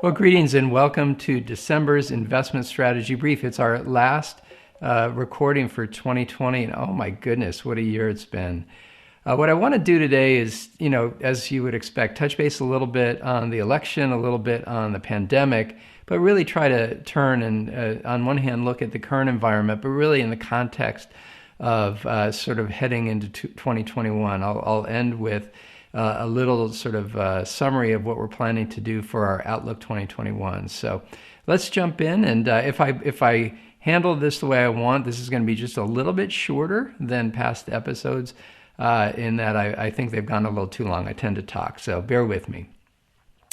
Well, greetings and welcome to December's Investment Strategy Brief. It's our last recording for 2020, and oh my goodness, what a year it's been. What I want to do today is, as you would expect, touch base a little bit on the election, a little bit on the pandemic, but really try to turn and, on one hand, look at the current environment, but really in the context of sort of heading into 2021. I'll end with a little sort of summary of what we're planning to do for our Outlook 2021. So let's jump in, and if I handle this the way I want, this is going to be just a little bit shorter than past episodes, in that I think they've gone a little too long. I tend to talk, so bear with me.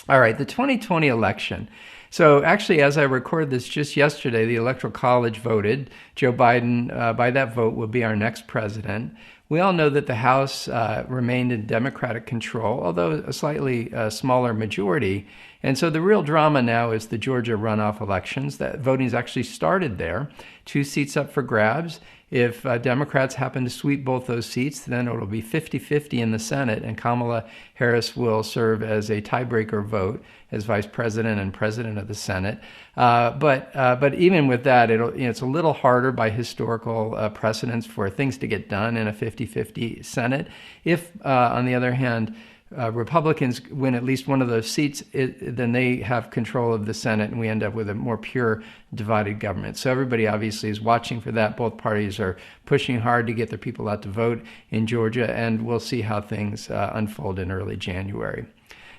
All right, the 2020 election. So actually, as I record this just yesterday, the Electoral College voted. Joe Biden, by that vote, will be our next president. We all know that the House remained in Democratic control, although a slightly smaller majority. And so the real drama now is the Georgia runoff elections. That voting's actually started there. 2 seats up for grabs. If Democrats happen to sweep both those seats, then it'll be 50-50 in the Senate, and Kamala Harris will serve as a tiebreaker vote as vice president and president of the Senate. But even with that, it's a little harder by historical precedents for things to get done in a 50-50 Senate. If, on the other hand, Republicans win at least one of those seats, then they have control of the Senate, and we end up with a more pure divided government. So everybody obviously is watching for that. Both parties are pushing hard to get their people out to vote in Georgia, and we'll see how things unfold in early January.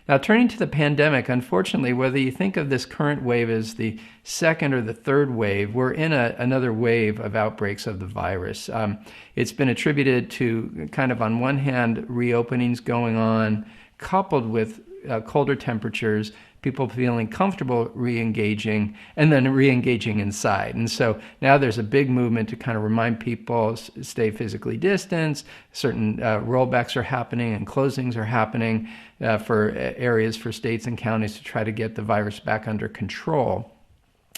Now, turning to the pandemic, unfortunately, whether you think of this current wave as the second or the third wave, we're in another wave of outbreaks of the virus. It's been attributed to kind of, on one hand, reopenings going on, coupled with colder temperatures, people feeling comfortable re-engaging, and then re-engaging inside. And so now there's a big movement to kind of remind people, stay physically distanced. Certain rollbacks are happening and closings are happening for areas, for states and counties, to try to get the virus back under control.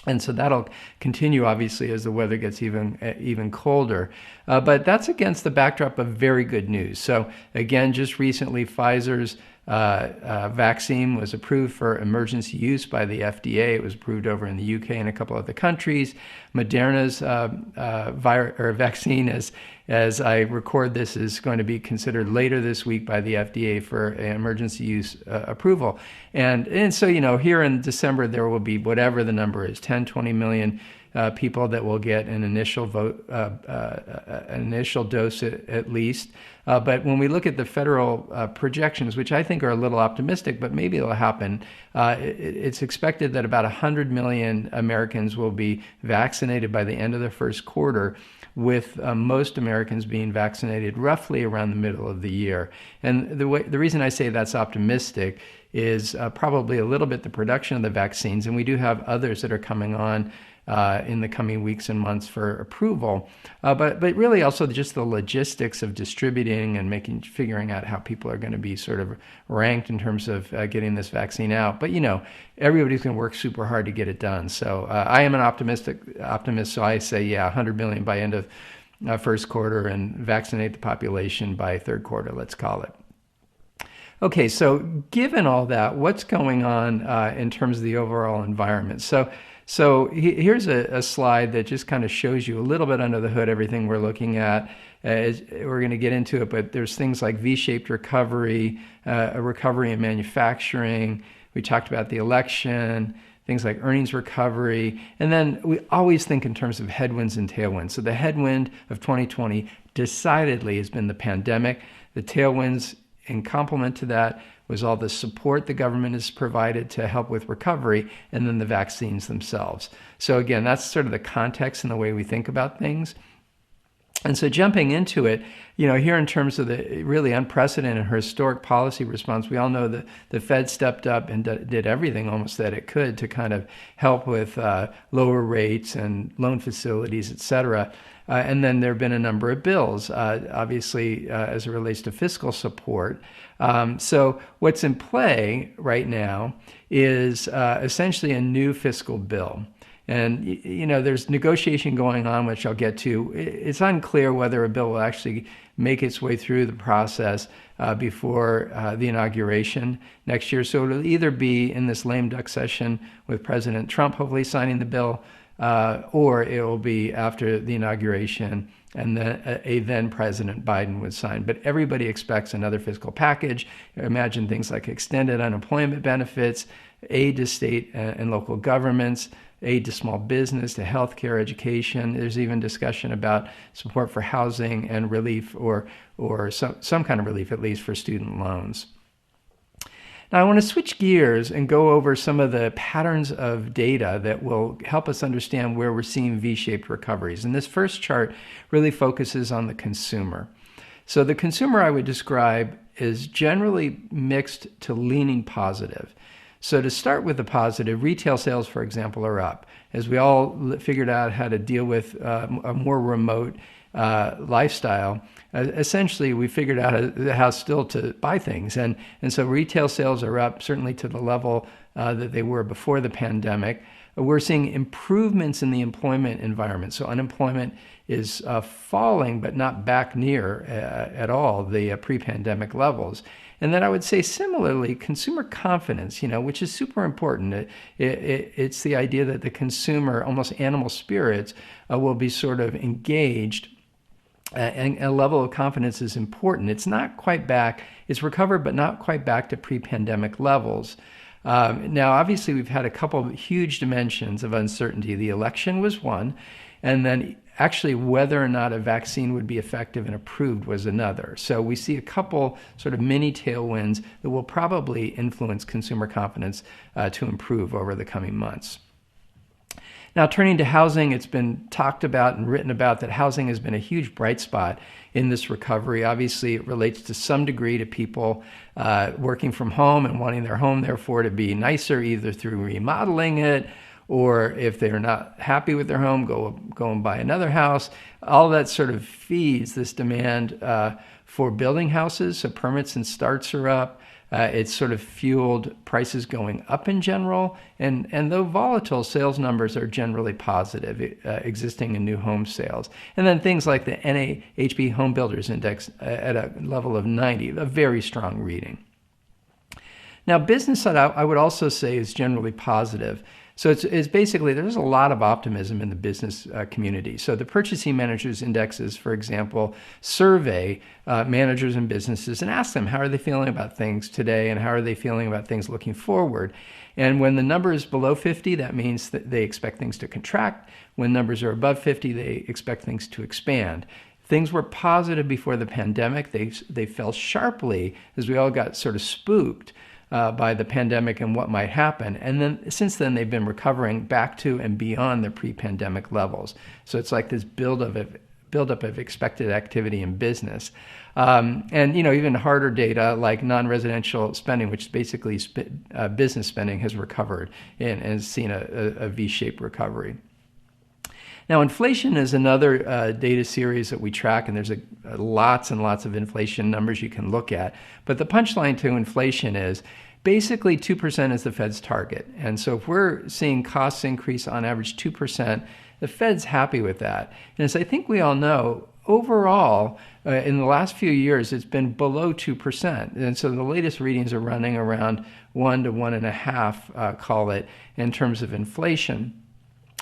And so that'll continue, obviously, as the weather gets even colder. But that's against the backdrop of very good news. So again, just recently, Pfizer's vaccine was approved for emergency use by the FDA. It was approved over in the UK and a couple other countries. Moderna's vaccine, as I record this, is going to be considered later this week by the FDA for emergency use approval. And so, here in December, there will be whatever the number is, 10, 20 million people that will get an initial initial dose at least. But when we look at the federal projections, which I think are a little optimistic, but maybe it'll happen, it's expected that about 100 million Americans will be vaccinated by the end of the first quarter, with most Americans being vaccinated roughly around the middle of the year. And the reason I say that's optimistic is probably a little bit the production of the vaccines, and we do have others that are coming on in the coming weeks and months for approval, but really also just the logistics of distributing and figuring out how people are going to be sort of ranked in terms of getting this vaccine out. But everybody's going to work super hard to get it done. So I am an optimist, so I say 100 million by end of first quarter, and vaccinate the population by third quarter, let's call it. Okay, so given all that, what's going on in terms of the overall environment? So here's a slide that just kind of shows you a little bit under the hood everything we're looking at. We're going to get into it, but there's things like V-shaped recovery, a recovery in manufacturing. We talked about the election, things like earnings recovery. And then we always think in terms of headwinds and tailwinds. So the headwind of 2020 decidedly has been the pandemic. The tailwinds, in complement to that, was all the support the government has provided to help with recovery, and then the vaccines themselves. So again, that's sort of the context and the way we think about things. And so jumping into it, here in terms of the really unprecedented historic policy response, we all know that the Fed stepped up and did everything almost that it could to kind of help with lower rates and loan facilities, et cetera. And then there have been a number of bills, obviously, as it relates to fiscal support. So what's in play right now is essentially a new fiscal bill. And, there's negotiation going on, which I'll get to. It's unclear whether a bill will actually make its way through the process before the inauguration next year. So it'll either be in this lame duck session with President Trump hopefully signing the bill, or it will be after the inauguration and then President Biden would sign. But everybody expects another fiscal package. Imagine things like extended unemployment benefits, aid to state and local governments, aid to small business, to healthcare, education. There's even discussion about support for housing and relief or some kind of relief, at least for student loans. Now, I want to switch gears and go over some of the patterns of data that will help us understand where we're seeing V-shaped recoveries. And this first chart really focuses on the consumer. So the consumer I would describe is generally mixed to leaning positive. So to start with the positive, retail sales, for example, are up. As we all figured out how to deal with a more remote lifestyle, essentially we figured out how still to buy things. And so retail sales are up, certainly to the level that they were before the pandemic. We're seeing improvements in the employment environment. So unemployment is falling, but not back near at all the pre-pandemic levels. And then I would say similarly, consumer confidence, which is super important. It's the idea that the consumer, almost animal spirits, will be sort of engaged. And a level of confidence is important. It's not quite back. It's recovered, but not quite back to pre-pandemic levels. Now, obviously, we've had a couple of huge dimensions of uncertainty. The election was one, and then actually whether or not a vaccine would be effective and approved was another. So we see a couple sort of mini tailwinds that will probably influence consumer confidence to improve over the coming months. Now, turning to housing, it's been talked about and written about that housing has been a huge bright spot in this recovery. Obviously, it relates to some degree to people working from home and wanting their home, therefore, to be nicer, either through remodeling it, or if they're not happy with their home, go and buy another house. All that sort of feeds this demand for building houses. So permits and starts are up. It's sort of fueled prices going up in general. And though volatile, sales numbers are generally positive, existing and new home sales. And then things like the NAHB Home Builders Index at a level of 90, a very strong reading. Now, business side, I would also say is generally positive. So it's basically, there's a lot of optimism in the business community. So the Purchasing Managers Indexes, for example, survey managers and businesses and ask them how are they feeling about things today and how are they feeling about things looking forward. And when the number is below 50, that means that they expect things to contract. When numbers are above 50, they expect things to expand. Things were positive before the pandemic. They fell sharply as we all got sort of spooked by the pandemic and what might happen. And then since then, they've been recovering back to and beyond their pre-pandemic levels. So it's like this buildup of expected activity in business. And, even harder data like non-residential spending, which is basically business spending, has recovered and has seen a V-shaped recovery. Now, inflation is another data series that we track, and there's lots and lots of inflation numbers you can look at. But the punchline to inflation is basically 2% is the Fed's target. And so if we're seeing costs increase on average 2%, the Fed's happy with that. And as I think we all know, overall, in the last few years, it's been below 2%. And so the latest readings are running around 1 to 1.5, call it, in terms of inflation.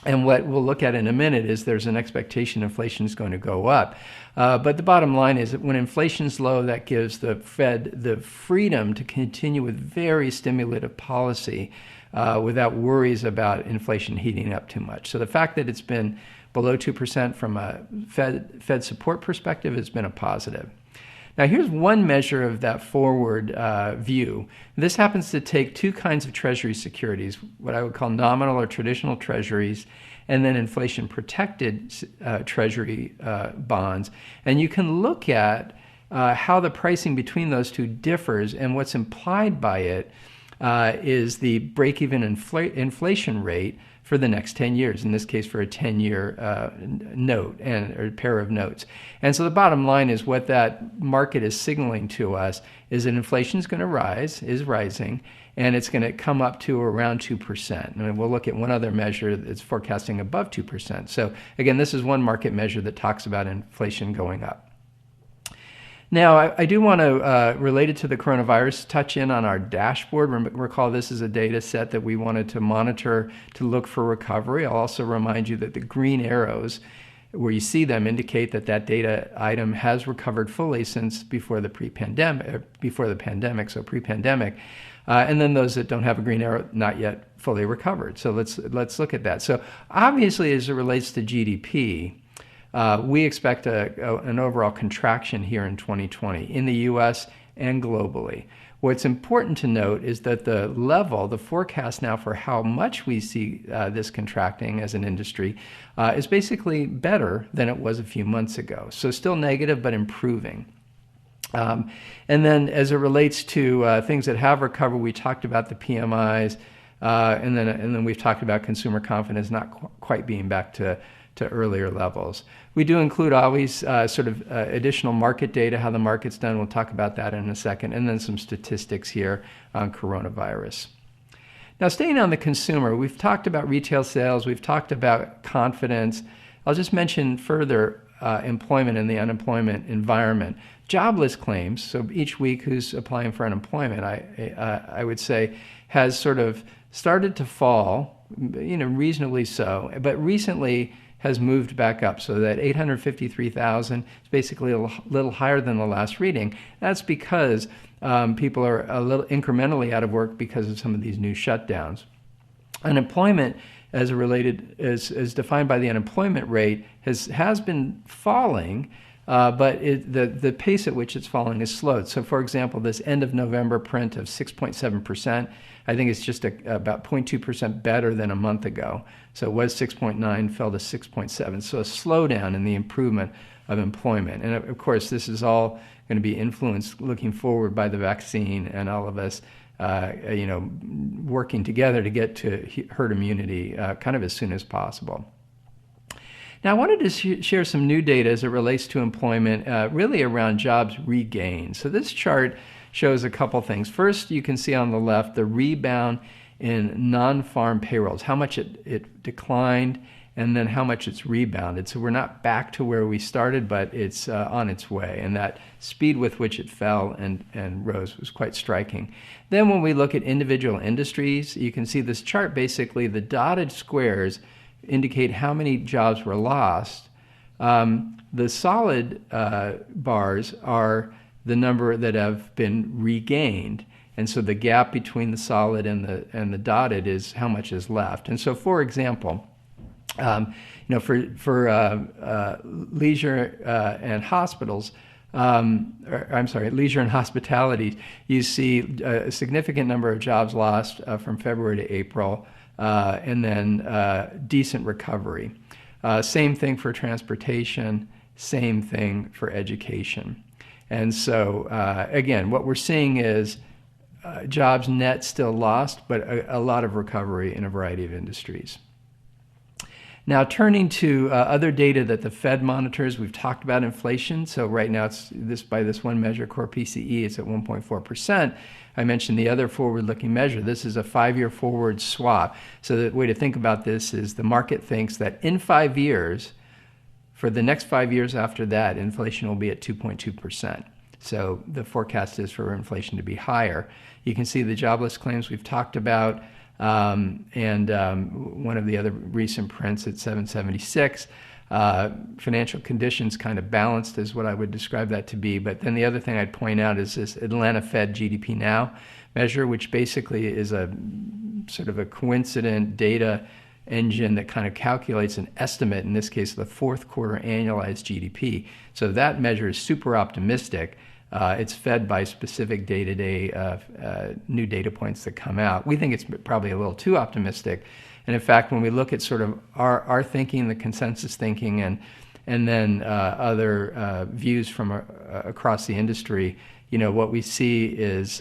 And what we'll look at in a minute is there's an expectation inflation is going to go up. But the bottom line is that when inflation is low, that gives the Fed the freedom to continue with very stimulative policy without worries about inflation heating up too much. So the fact that it's been below 2% from a Fed support perspective has been a positive. Now, here's one measure of that forward view. This happens to take two kinds of Treasury securities, what I would call nominal or traditional Treasuries, and then inflation-protected Treasury bonds. And you can look at how the pricing between those two differs, and what's implied by it is the break-even inflation rate for the next 10 years, in this case for a 10-year note or a pair of notes. And so the bottom line is what that market is signaling to us is that inflation is going to rise, is rising, and it's going to come up to around 2%. And we'll look at one other measure that's forecasting above 2%. So again, this is one market measure that talks about inflation going up. Now, I do want to, related to the coronavirus, touch in on our dashboard. Recall this is a data set that we wanted to monitor to look for recovery. I'll also remind you that the green arrows, where you see them, indicate that that data item has recovered fully since before the pandemic, so pre-pandemic. And then those that don't have a green arrow, not yet fully recovered. So let's look at that. So obviously, as it relates to GDP, we expect an overall contraction here in 2020 in the U.S. and globally. What's important to note is that the forecast now for how much we see this contracting as an industry is basically better than it was a few months ago. So still negative, but improving. And then as it relates to things that have recovered, we talked about the PMIs, and then we've talked about consumer confidence not quite being back to earlier levels. We do include always additional market data, how the market's done. We'll talk about that in a second, and then some statistics here on coronavirus. Now, staying on the consumer, we've talked about retail sales, we've talked about confidence. I'll just mention further employment and the unemployment environment. Jobless claims, so each week who's applying for unemployment, I would say, has sort of started to fall, reasonably so, but recently has moved back up, so that 853,000 is basically a little higher than the last reading. That's because people are a little incrementally out of work because of some of these new shutdowns. Unemployment, as defined by the unemployment rate, has been falling, but the pace at which it's falling is slowed. So, for example, this end of November print of 6.7%, I think it's just about 0.2% better than a month ago. So it was 6.9, fell to 6.7. So a slowdown in the improvement of employment. And of course, this is all going to be influenced looking forward by the vaccine and all of us, working together to get to herd immunity kind of as soon as possible. Now, I wanted to share some new data as it relates to employment, really around jobs regained. So this chart shows a couple things. First, you can see on the left the rebound in non-farm payrolls, how much it declined, and then how much it's rebounded. So we're not back to where we started, but it's on its way. And that speed with which it fell and rose was quite striking. Then when we look at individual industries, you can see this chart, basically the dotted squares indicate how many jobs were lost. The solid bars are the number that have been regained. And so the gap between the solid and the dotted is how much is left. And so, for example, for leisure and hospitals, leisure and hospitality, you see a significant number of jobs lost from February to April, and then decent recovery. Same thing for transportation, same thing for education. And so, again, what we're seeing is jobs net still lost, but a lot of recovery in a variety of industries. Now, turning to other data that the Fed monitors, we've talked about inflation. So right now, by this one measure, core PCE, it's at 1.4%. I mentioned the other forward-looking measure. This is a 5-year forward swap. So the way to think about this is the market thinks that in 5 years, for the next 5 years after that, inflation will be at 2.2%. So the forecast is for inflation to be higher. You can see the jobless claims we've talked about, and one of the other recent prints at 776. Financial conditions kind of balanced is what I would describe that to be. But then the other thing I'd point out is this Atlanta Fed GDP Now measure, which basically is a sort of a coincident data engine that kind of calculates an estimate, in this case, the fourth quarter annualized GDP. So that measure is super optimistic. It's fed by specific day-to-day new data points that come out. We think it's probably a little too optimistic. And in fact, when we look at sort of our thinking, the consensus thinking, and then other views from across the industry, what we see is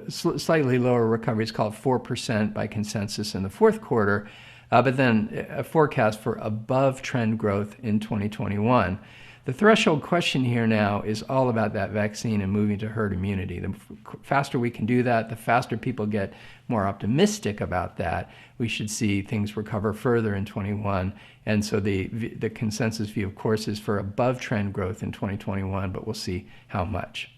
slightly lower recovery is called 4% by consensus in the fourth quarter, but then a forecast for above trend growth in 2021. The threshold question here now is all about that vaccine and moving to herd immunity. The faster we can do that, the faster people get more optimistic about that, we should see things recover further in 21. And so the consensus view, of course, is for above trend growth in 2021, but we'll see how much.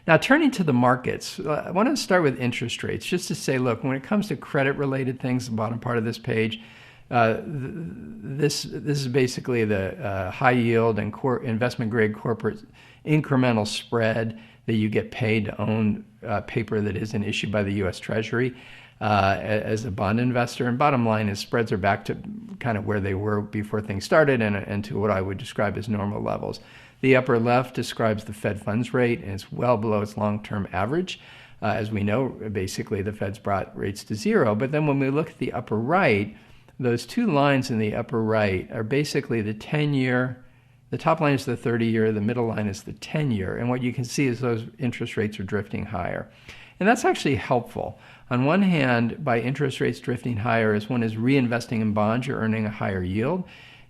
Now, turning to the markets, I want to start with interest rates, just to say, look, when it comes to credit-related things, the bottom part of this page, this is basically the high yield and investment-grade corporate incremental spread that you get paid to own paper that isn't issued by the U.S. Treasury as a bond investor. And bottom line is spreads are back to kind of where they were before things started and to what I would describe as normal levels. The upper left describes the Fed funds rate, and it's well below its long-term average. As we know, basically the Fed's brought rates to zero. But then when we look at the upper right, those two lines in the upper right are basically the 10-year. The top line is the 30-year, the middle line is the 10-year. And what you can see is those interest rates are drifting higher. And that's actually helpful. On one hand, by interest rates drifting higher, as one is reinvesting in bonds, you're earning a higher yield.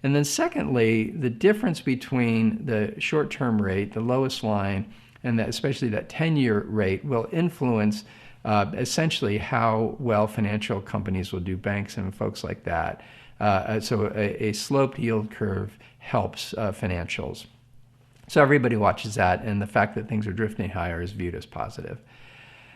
And then secondly, the difference between the short-term rate, the lowest line, and especially that 10-year rate will influence essentially how well financial companies will do, banks and folks like that. So a sloped yield curve helps financials. So everybody watches that, and the fact that things are drifting higher is viewed as positive.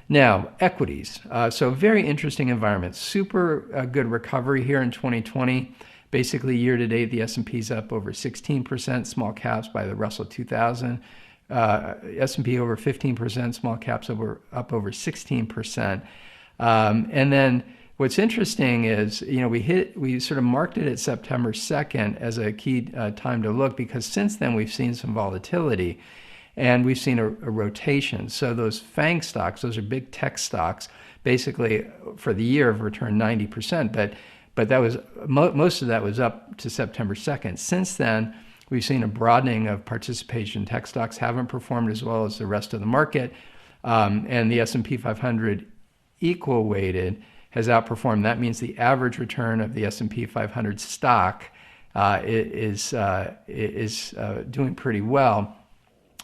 Now, equities. So very interesting environment. Super good recovery here in 2020. Basically, year-to-date, the S&P's up over 16%, small caps by the Russell 2000. S&P over 15%, small caps up over 16%. And then what's interesting is, we sort of marked it at September 2nd as a key time to look, because since then we've seen some volatility and we've seen a rotation. So those FANG stocks, those are big tech stocks, basically for the year have returned 90%, but that was most of that was up to September 2nd. Since then, we've seen a broadening of participation. Tech stocks haven't performed as well as the rest of the market, and the S&P 500 equal weighted has outperformed. That means the average return of the S&P 500 stock is doing pretty well.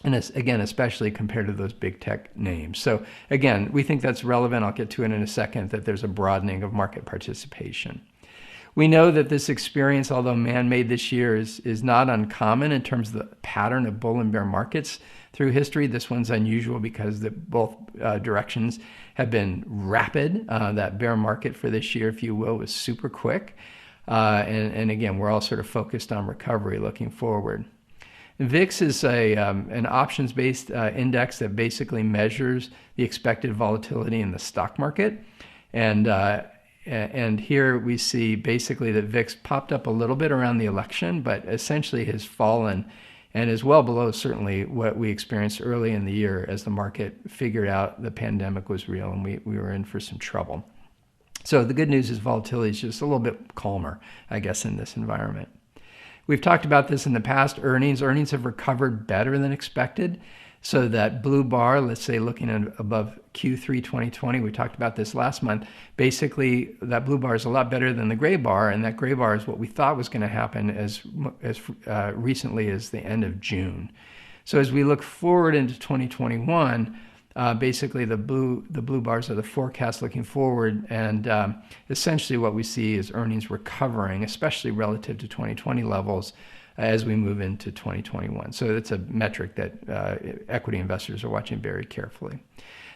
And again, especially compared to those big tech names. So again, we think that's relevant. I'll get to it in a second, that there's a broadening of market participation. We know that this experience, although man-made this year, is not uncommon in terms of the pattern of bull and bear markets through history. This one's unusual because both directions have been rapid. That bear market for this year, if you will, was super quick. And again, we're all sort of focused on recovery looking forward. VIX is an options-based index that basically measures the expected volatility in the stock market. And here we see basically that VIX popped up a little bit around the election, but essentially has fallen and is well below certainly what we experienced early in the year as the market figured out the pandemic was real and we were in for some trouble. So the good news is volatility is just a little bit calmer, I guess, in this environment. We've talked about this in the past. Earnings have recovered better than expected. So that blue bar, let's say looking at above Q3 2020, we talked about this last month, basically that blue bar is a lot better than the gray bar, and that gray bar is what we thought was going to happen as recently as the end of June. So as we look forward into 2021, basically the blue bars are the forecast looking forward, and essentially what we see is earnings recovering, especially relative to 2020 levels, as we move into 2021. So it's a metric that equity investors are watching very carefully.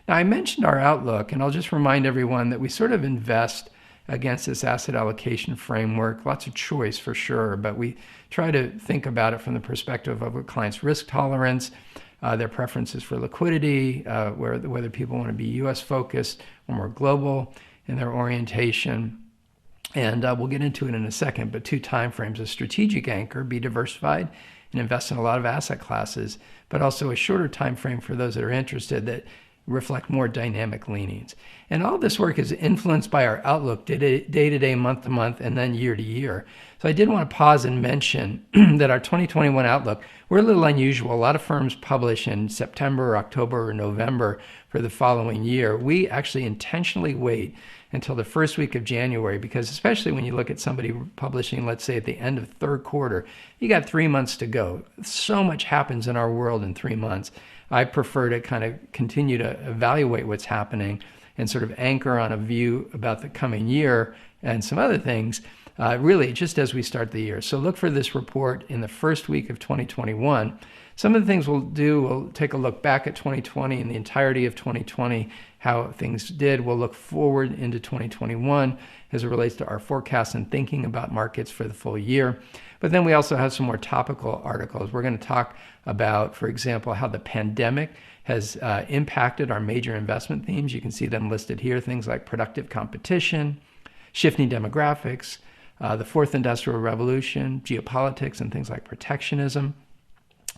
Now, I mentioned our outlook, and I'll just remind everyone that we sort of invest against this asset allocation framework. Lots of choice for sure, but we try to think about it from the perspective of a client's risk tolerance, their preferences for liquidity, whether people want to be U.S. focused or more global in their orientation. And we'll get into it in a second, but 2 time frames: a strategic anchor, be diversified and invest in a lot of asset classes, but also a shorter time frame for those that are interested, that reflect more dynamic leanings. And all this work is influenced by our outlook day to day, month to month, and then year to year. So I did want to pause and mention that our 2021 outlook, we're a little unusual. A lot of firms publish in September, or October, or November for the following year. We actually intentionally wait until the first week of January, because especially when you look at somebody publishing, let's say at the end of third quarter, you got 3 months to go. So much happens in our world in 3 months. I prefer to kind of continue to evaluate what's happening and sort of anchor on a view about the coming year and some other things, really just as we start the year. So look for this report in the first week of 2021. Some of the things we'll do, we'll take a look back at 2020 and the entirety of 2020, how things did. We'll look forward into 2021 as it relates to our forecasts and thinking about markets for the full year. But then we also have some more topical articles. We're going to talk about, for example, how the pandemic has impacted our major investment themes. You can see them listed here, things like productive competition, shifting demographics, the fourth industrial revolution, geopolitics, and things like protectionism.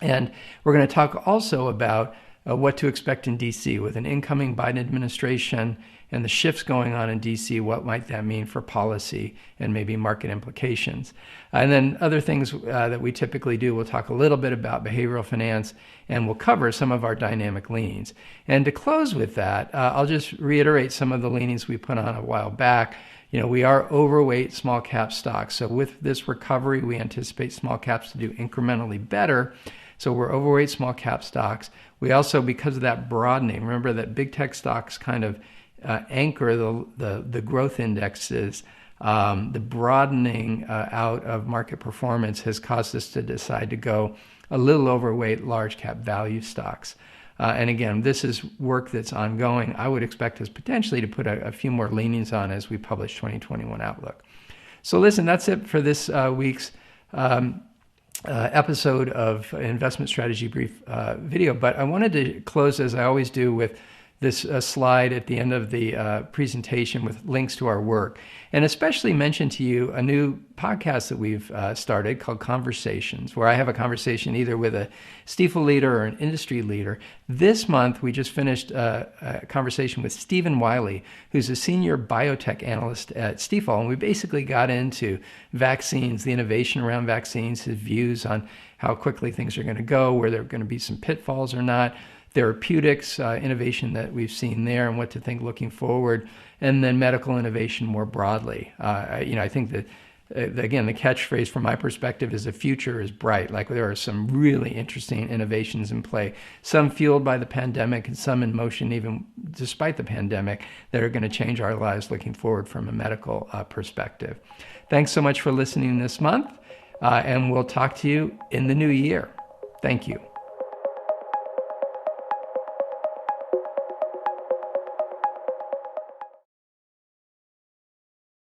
And we're going to talk also about what to expect in D.C. with an incoming Biden administration and the shifts going on in D.C., what might that mean for policy and maybe market implications. And then other things that we typically do, we'll talk a little bit about behavioral finance, and we'll cover some of our dynamic leanings. And to close with that, I'll just reiterate some of the leanings we put on a while back. You know, we are overweight small cap stocks. So with this recovery, we anticipate small caps to do incrementally better. So we're overweight small cap stocks. We also, because of that broadening, remember that big tech stocks kind of anchor the growth indexes. The broadening out of market performance has caused us to decide to go a little overweight large cap value stocks. And again, this is work that's ongoing. I would expect us potentially to put a few more leanings on as we publish 2021 Outlook. So listen, that's it for this week's episode of Investment Strategy Brief video. But I wanted to close, as I always do, with this slide at the end of the presentation with links to our work, and especially mention to you a new podcast that we've started called Conversations, where I have a conversation either with a Stifel leader or an industry leader. This month, we just finished a conversation with Stephen Wiley, who's a senior biotech analyst at Stifel, and we basically got into vaccines, the innovation around vaccines, his views on how quickly things are going to go, where there are going to be some pitfalls or not, therapeutics, innovation that we've seen there and what to think looking forward, and then medical innovation more broadly. I think that, again, the catchphrase from my perspective is the future is bright. Like there are some really interesting innovations in play, some fueled by the pandemic and some in motion even despite the pandemic, that are going to change our lives looking forward from a medical perspective. Thanks so much for listening this month, and we'll talk to you in the new year. Thank you.